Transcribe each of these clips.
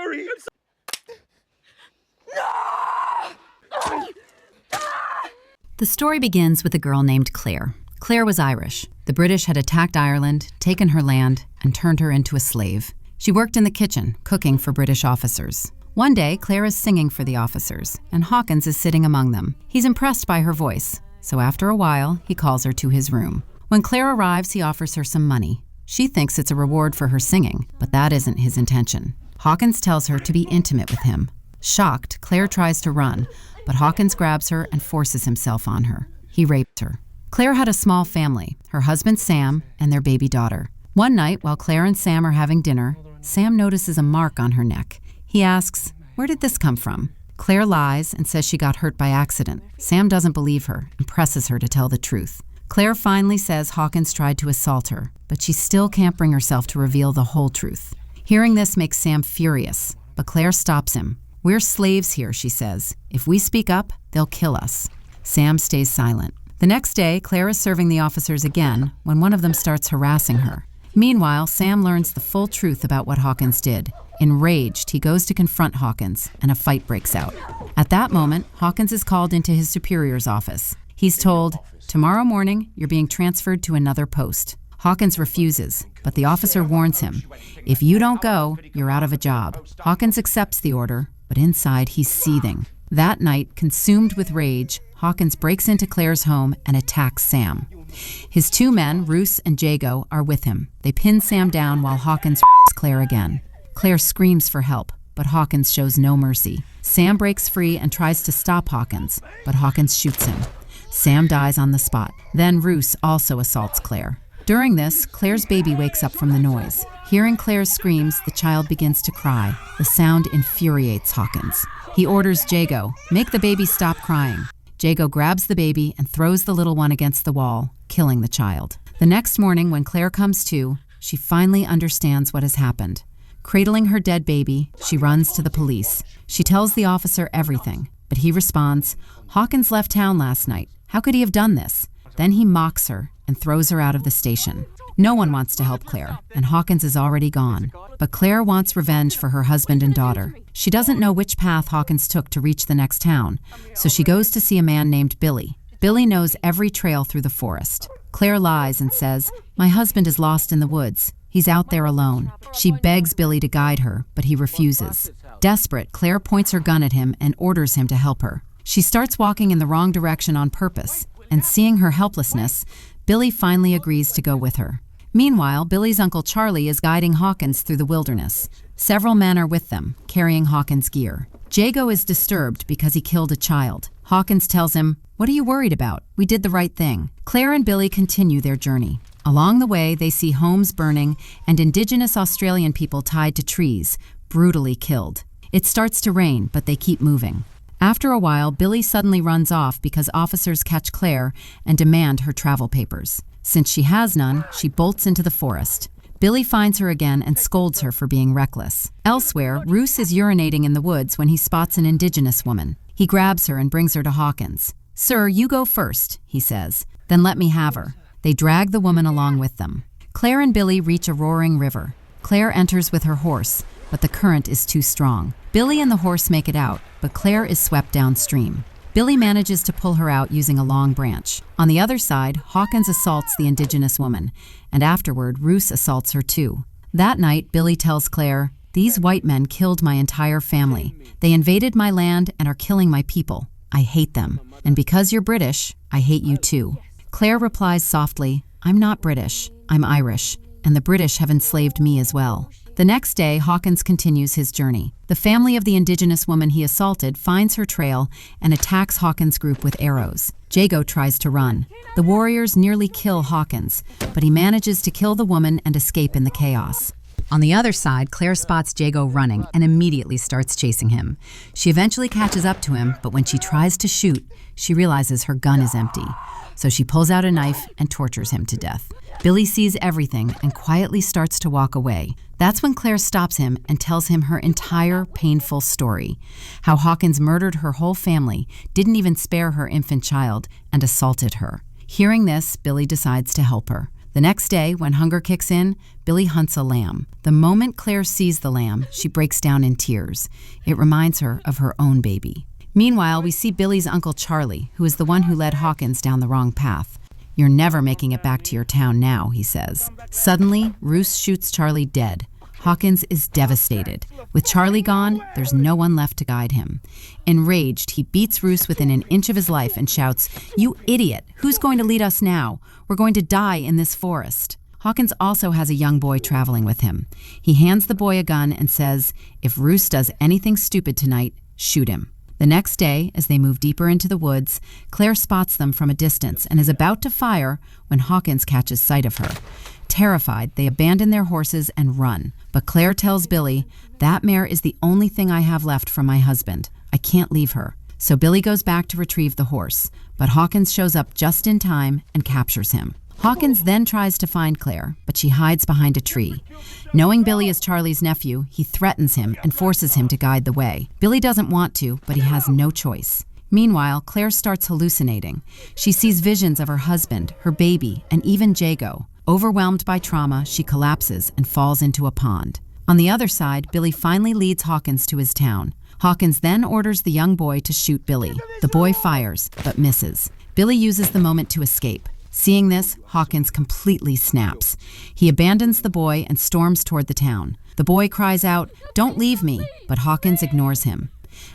sorry. The story begins with a girl named Clare. Clare was Irish. The British had attacked Ireland, taken her land, and turned her into a slave. She worked in the kitchen, cooking for British officers. One day, Clare is singing for the officers, and Hawkins is sitting among them. He's impressed by her voice, so after a while, he calls her to his room. When Clare arrives, he offers her some money. She thinks it's a reward for her singing, but that isn't his intention. Hawkins tells her to be intimate with him. Shocked, Clare tries to run, but Hawkins grabs her and forces himself on her. He raped her. Clare had a small family, her husband Sam and their baby daughter. One night, while Clare and Sam are having dinner, Sam notices a mark on her neck. He asks, "Where did this come from?" Clare lies and says she got hurt by accident. Sam doesn't believe her and presses her to tell the truth. Clare finally says Hawkins tried to assault her, but she still can't bring herself to reveal the whole truth. Hearing this makes Sam furious, but Clare stops him. "We're slaves here," she says. "If we speak up, they'll kill us." Sam stays silent. The next day, Clare is serving the officers again when one of them starts harassing her. Meanwhile, Sam learns the full truth about what Hawkins did. Enraged, he goes to confront Hawkins, and a fight breaks out. At that moment, Hawkins is called into his superior's office. He's told, "Tomorrow morning, you're being transferred to another post." Hawkins refuses, but the officer warns him, "If you don't go, you're out of a job." Hawkins accepts the order, but inside he's seething. That night, consumed with rage, Hawkins breaks into Clare's home and attacks Sam. His two men, Roos and Jago, are with him. They pin Sam down while Hawkins Clare again. Clare screams for help, but Hawkins shows no mercy. Sam breaks free and tries to stop Hawkins, but Hawkins shoots him. Sam dies on the spot. Then Roos also assaults Clare. During this, Clare's baby wakes up from the noise. Hearing Clare's screams, the child begins to cry. The sound infuriates Hawkins. He orders Jago, "Make the baby stop crying." Jago grabs the baby and throws the little one against the wall, killing the child. The next morning, when Clare comes to, she finally understands what has happened. Cradling her dead baby, she runs to the police. She tells the officer everything, but he responds, "Hawkins left town last night. How could he have done this?" Then he mocks her and throws her out of the station. No one wants to help Clare, and Hawkins is already gone. But Clare wants revenge for her husband and daughter. She doesn't know which path Hawkins took to reach the next town, so she goes to see a man named Billy. Billy knows every trail through the forest. Clare lies and says, "My husband is lost in the woods. He's out there alone." She begs Billy to guide her, but he refuses. Desperate, Clare points her gun at him and orders him to help her. She starts walking in the wrong direction on purpose, and seeing her helplessness, Billy finally agrees to go with her. Meanwhile, Billy's Uncle Charlie is guiding Hawkins through the wilderness. Several men are with them, carrying Hawkins' gear. Jago is disturbed because he killed a child. Hawkins tells him, "What are you worried about? We did the right thing." Clare and Billy continue their journey. Along the way, they see homes burning and Indigenous Australian people tied to trees, brutally killed. It starts to rain, but they keep moving. After a while, Billy suddenly runs off because officers catch Clare and demand her travel papers. Since she has none, she bolts into the forest. Billy finds her again and scolds her for being reckless. Elsewhere, Roos is urinating in the woods when he spots an Indigenous woman. He grabs her and brings her to Hawkins. "Sir, you go first," he says. "Then let me have her." They drag the woman along with them. Clare and Billy reach a roaring river. Clare enters with her horse, but the current is too strong. Billy and the horse make it out, but Clare is swept downstream. Billy manages to pull her out using a long branch. On the other side, Hawkins assaults the Indigenous woman, and afterward, Roos assaults her too. That night, Billy tells Clare, "These white men killed my entire family. They invaded my land and are killing my people. I hate them. And because you're British, I hate you too." Clare replies softly, "I'm not British, I'm Irish, and the British have enslaved me as well." The next day, Hawkins continues his journey. The family of the Indigenous woman he assaulted finds her trail and attacks Hawkins' group with arrows. Jago tries to run. The warriors nearly kill Hawkins, but he manages to kill the woman and escape in the chaos. On the other side, Clare spots Jago running and immediately starts chasing him. She eventually catches up to him, but when she tries to shoot, she realizes her gun is empty. So she pulls out a knife and tortures him to death. Billy sees everything and quietly starts to walk away. That's when Clare stops him and tells him her entire painful story. How Hawkins murdered her whole family, didn't even spare her infant child, and assaulted her. Hearing this, Billy decides to help her. The next day, when hunger kicks in, Billy hunts a lamb. The moment Claire sees the lamb, she breaks down in tears. It reminds her of her own baby. Meanwhile, we see Billy's uncle Charlie, who is the one who led Hawkins down the wrong path. "You're never making it back to your town now," he says. Suddenly, Roos shoots Charlie dead. Hawkins is devastated. With Charlie gone, there's no one left to guide him. Enraged, he beats Roos within an inch of his life and shouts, "You idiot! Who's going to lead us now? We're going to die in this forest." Hawkins also has a young boy traveling with him. He hands the boy a gun and says, "If Roos does anything stupid tonight, shoot him." The next day, as they move deeper into the woods, Claire spots them from a distance and is about to fire when Hawkins catches sight of her. Terrified, they abandon their horses and run. But Claire tells Billy, "That mare is the only thing I have left from my husband. I can't leave her." So Billy goes back to retrieve the horse, but Hawkins shows up just in time and captures him. Hawkins then tries to find Claire, but she hides behind a tree. Knowing Billy is Charlie's nephew, he threatens him and forces him to guide the way. Billy doesn't want to, but he has no choice. Meanwhile, Claire starts hallucinating. She sees visions of her husband, her baby, and even Jago. Overwhelmed by trauma, she collapses and falls into a pond. On the other side, Billy finally leads Hawkins to his town. Hawkins then orders the young boy to shoot Billy. The boy fires, but misses. Billy uses the moment to escape. Seeing this, Hawkins completely snaps. He abandons the boy and storms toward the town. The boy cries out, "Don't leave me," but Hawkins ignores him.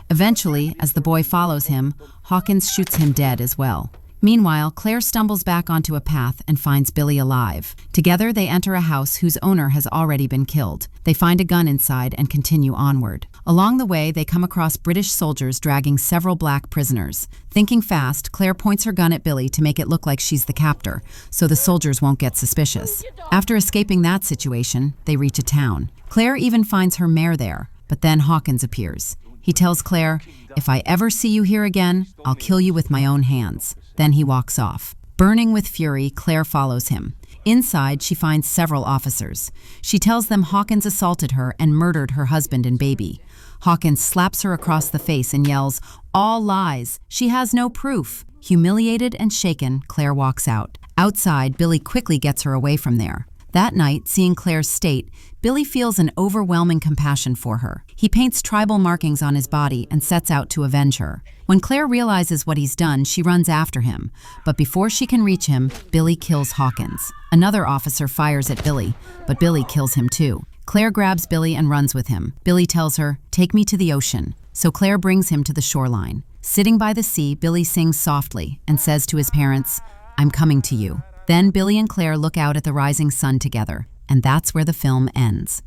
Eventually, as the boy follows him, Hawkins shoots him dead as well. Meanwhile, Claire stumbles back onto a path and finds Billy alive. Together, they enter a house whose owner has already been killed. They find a gun inside and continue onward. Along the way, they come across British soldiers dragging several black prisoners. Thinking fast, Claire points her gun at Billy to make it look like she's the captor, so the soldiers won't get suspicious. After escaping that situation, they reach a town. Claire even finds her mare there, but then Hawkins appears. He tells Claire, "If I ever see you here again, I'll kill you with my own hands." Then he walks off. Burning with fury, Claire follows him. Inside, she finds several officers. She tells them Hawkins assaulted her and murdered her husband and baby. Hawkins slaps her across the face and yells, "All lies! She has no proof!" Humiliated and shaken, Claire walks out. Outside, Billy quickly gets her away from there. That night, seeing Claire's state, Billy feels an overwhelming compassion for her. He paints tribal markings on his body and sets out to avenge her. When Claire realizes what he's done, she runs after him. But before she can reach him, Billy kills Hawkins. Another officer fires at Billy, but Billy kills him too. Claire grabs Billy and runs with him. Billy tells her, "Take me to the ocean." So Claire brings him to the shoreline. Sitting by the sea, Billy sings softly and says to his parents, "I'm coming to you." Then Billy and Claire look out at the rising sun together, and that's where the film ends.